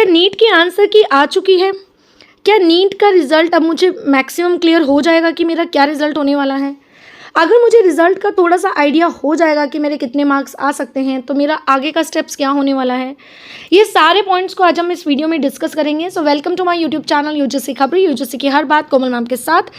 NEET की answer की आ चुकी है? क्या नीट का रिज़ल्ट अब मुझे मैक्सिमम क्लियर हो जाएगा कि मेरा क्या रिज़ल्ट होने वाला है? अगर मुझे रिज़ल्ट का थोड़ा-सा आइडिया हो जाएगा कि मेरे कितने मार्क्स आ सकते हैं, तो मेरा आगे का स्टेप्स क्या होने वाला है? ये सारे पॉइंट्स को आज हम इस वीडियो में डिस्कस करेंगे। So welcome to my YouTube channel UGC खबरें, यूजीसी की हर बात कोमल मैम के साथ।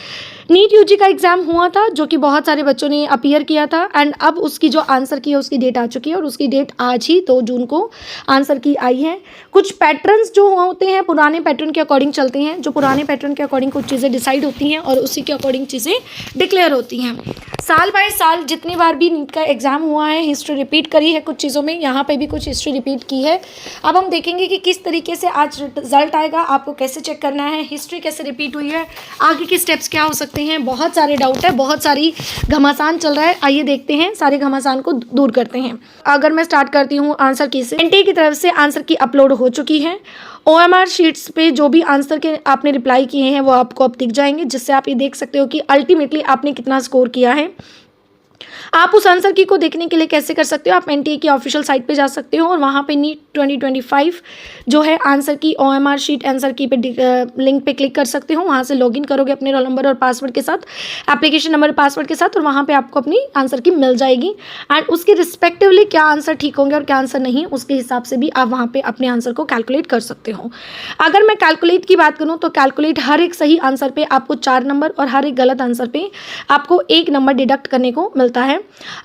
नीट यूजी का एग्ज़ाम हुआ था, जो कि बहुत सारे बच्चों ने अपीयर किया था एंड अब उसकी जो आंसर की है उसकी डेट आ चुकी है और उसकी डेट आज ही 2 जून को आंसर की आई है। कुछ पैटर्न्स जो होते हैं पुराने पैटर्न के अकॉर्डिंग चलते हैं, जो पुराने पैटर्न के अकॉर्डिंग कुछ चीज़ें डिसाइड होती हैं और उसी के अकॉर्डिंग चीज़ें डिक्लेयर होती हैं। साल बाय साल जितनी बार भी नीट का एग्ज़ाम हुआ है, हिस्ट्री रिपीट करी है कुछ चीज़ों में, यहाँ पे भी कुछ हिस्ट्री रिपीट की है। अब हम देखेंगे कि किस तरीके से आज रिजल्ट आएगा, आपको कैसे चेक करना है, हिस्ट्री कैसे रिपीट हुई है, आगे के स्टेप्स क्या हो सकते हैं। बहुत सारे डाउट है, बहुत सारी घमासान चल रहा है। आइए देखते हैं, सारे घमासान को दूर करते हैं। अगर मैं स्टार्ट करती हूँ आंसर की से, एनटीए की तरफ से आंसर की अपलोड हो चुकी है। ओएमआर शीट्स पे जो भी आंसर के आपने रिप्लाई किए हैं वो आपको अब दिख जाएंगे, जिससे आप ये देख सकते हो कि अल्टीमेटली आपने कितना स्कोर किया है। आप उस आंसर की को देखने के लिए कैसे कर सकते हो, आप एनटीए की ऑफिशियल साइट पे जा सकते हो और वहाँ पे नीट 2025 जो है आंसर की ओएमआर शीट आंसर की पे लिंक पे क्लिक कर सकते हो। वहाँ से लॉगिन करोगे अपने रोल नंबर और पासवर्ड के साथ, एप्लीकेशन नंबर पासवर्ड के साथ, और वहाँ पे आपको अपनी आंसर की मिल जाएगी एंड उसके रिस्पेक्टिवली क्या आंसर ठीक होंगे और क्या आंसर नहीं, उसके हिसाब से भी आप वहाँ पर अपने आंसर को कैलकुलेट कर सकते हो। अगर मैं कैलकुलेट की बात करूँ तो कैलकुलेट हर एक सही आंसर पर आपको 4 नंबर और हर एक गलत आंसर पर आपको 1 नंबर डिडक्ट करने को मिलता है।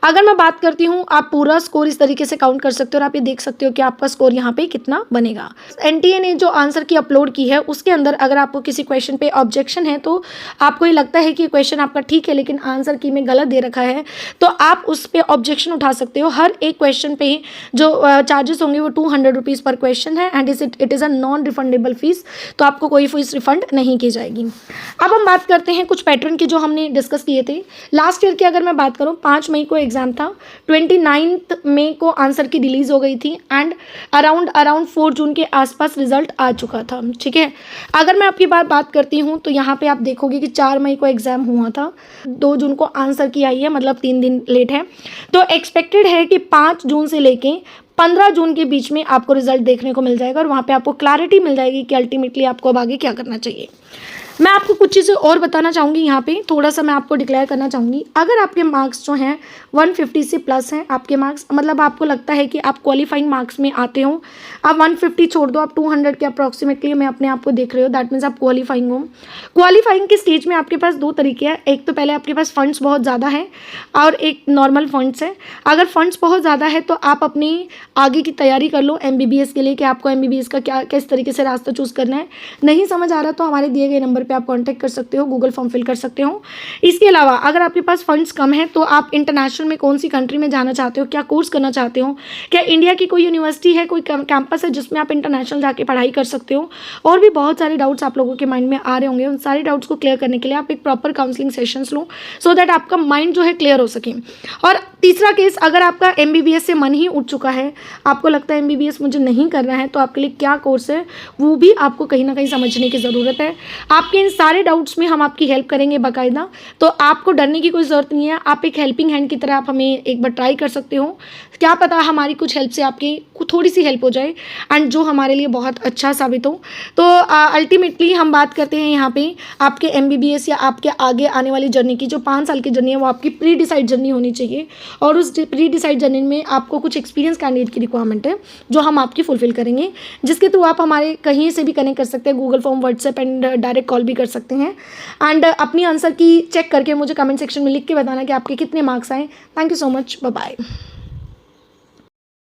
अगर मैं बात करती हूँ, आप पूरा स्कोर इस तरीके से काउंट कर सकते हो और आप ये देख सकते हो कि आपका स्कोर यहाँ पे कितना बनेगा। एनटीए ने जो आंसर की अपलोड की है उसके अंदर अगर आपको किसी क्वेश्चन पे ऑब्जेक्शन है, तो आपको ये लगता है कि क्वेश्चन आपका ठीक है लेकिन आंसर की में गलत दे रखा है, तो आप उस पर ऑब्जेक्शन उठा सकते हो। हर एक क्वेश्चन पे जो चार्जेस होंगे वो 200 रुपीज़ पर क्वेश्चन है and it is a non refundable fees, तो आपको कोई फीस रिफंड नहीं की जाएगी। अब हम बात करते हैं कुछ पैटर्न की जो हमने डिस्कस किए थे लास्ट ईयर की। अगर मैं बात करूँ, 5 मई को एग्ज़ाम था, 29 मई को आंसर की रिलीज़ हो गई थी एंड अराउंड 4 जून के आसपास रिजल्ट आ चुका था। ठीक है, अगर मैं आपकी बात करती हूँ तो यहाँ पे आप देखोगे कि 4 मई को एग्ज़ाम हुआ था, 2 जून को आंसर की आई है, मतलब 3 दिन लेट है। तो एक्सपेक्टेड है कि 5 जून से लेके 15 जून के बीच में आपको रिजल्ट देखने को मिल जाएगा और वहाँ पे आपको क्लैरिटी मिल जाएगी कि अल्टीमेटली आपको अब आगे क्या करना चाहिए। मैं आपको कुछ चीज़ें और बताना चाहूँगी, यहाँ पे थोड़ा सा मैं आपको डिक्लेयर करना चाहूँगी। अगर आपके मार्क्स जो हैं 150 से प्लस हैं आपके मार्क्स, मतलब आपको लगता है कि आप क्वालिफाइंग मार्क्स में आते हो, आप 150 छोड़ दो, आप 200 के अप्रॉक्सीमेटली मैं अपने आप को देख रहे हो, दैट मीन्स आप क्वालिफाइंग हो। क्वालिफाइंग के स्टेज में आपके पास 2 तरीके हैं। एक तो पहले आपके पास फंड्स बहुत ज़्यादा है और एक नॉर्मल फंड्स है। अगर फंड्स बहुत ज़्यादा है तो आप अपनी आगे की तैयारी कर लो एमबीबीएस के लिए कि आपको एमबीबीएस का क्या किस तरीके से रास्ता चूज़ करना है। नहीं समझ आ रहा तो हमारे दिए गए नंबर पे आप कांटेक्ट कर सकते हो, गूगल फॉर्म फिल कर सकते हो। इसके अलावा अगर आपके पास फंड्स कम है तो आप इंटरनेशनल में कौन सी कंट्री में जाना चाहते हो, क्या कोर्स करना चाहते हो, क्या इंडिया की कोई यूनिवर्सिटी है, कोई कैंपस है जिसमें आप इंटरनेशनल जाके पढ़ाई कर सकते हो, और भी बहुत सारे डाउट्स आप लोगों के माइंड में आ रहे होंगे। उन सारे डाउट्स को क्लियर करने के लिए आप एक proper counselling sessions low so that आपका माइंड जो है क्लियर हो सके। और तीसरा केस, अगर आपका एमबीबीएस से मन ही उठ चुका है, आपको लगता है एमबीबीएस मुझे नहीं करना है, तो आपके लिए क्या कोर्स है वो भी आपको कहीं ना कहीं समझने की ज़रूरत है। आपके इन सारे डाउट्स में हम आपकी हेल्प करेंगे बाकायदा, तो आपको डरने की कोई ज़रूरत नहीं है। आप एक हेल्पिंग हैंड की तरह आप हमें एक बार ट्राई कर सकते हो, क्या पता हमारी कुछ हेल्प से आपकी थोड़ी सी हेल्प हो जाए एंड जो हमारे लिए बहुत अच्छा साबित हो। तो अल्टीमेटली हम बात करते हैं यहाँ पे आपके एमबीबीएस या आपके आगे आने वाली जर्नी की, जो 5 साल की जर्नी है वो आपकी प्री डिसाइड जर्नी होनी चाहिए और उस प्री डिसाइड जर्नी में आपको कुछ एक्सपीरियंस कैंडिडेट की रिक्वायरमेंट है जो हम आपकी फुलफिल करेंगे, जिसके थ्रू आप हमारे कहीं से भी कनेक्ट कर सकते हैं, Google form, WhatsApp and direct call भी कर सकते हैं। एंड अपनी आंसर की चेक करके मुझे कमेंट सेक्शन में लिख के बताना कि आपके कितने मार्क्स आए। Thank you so much, bye bye.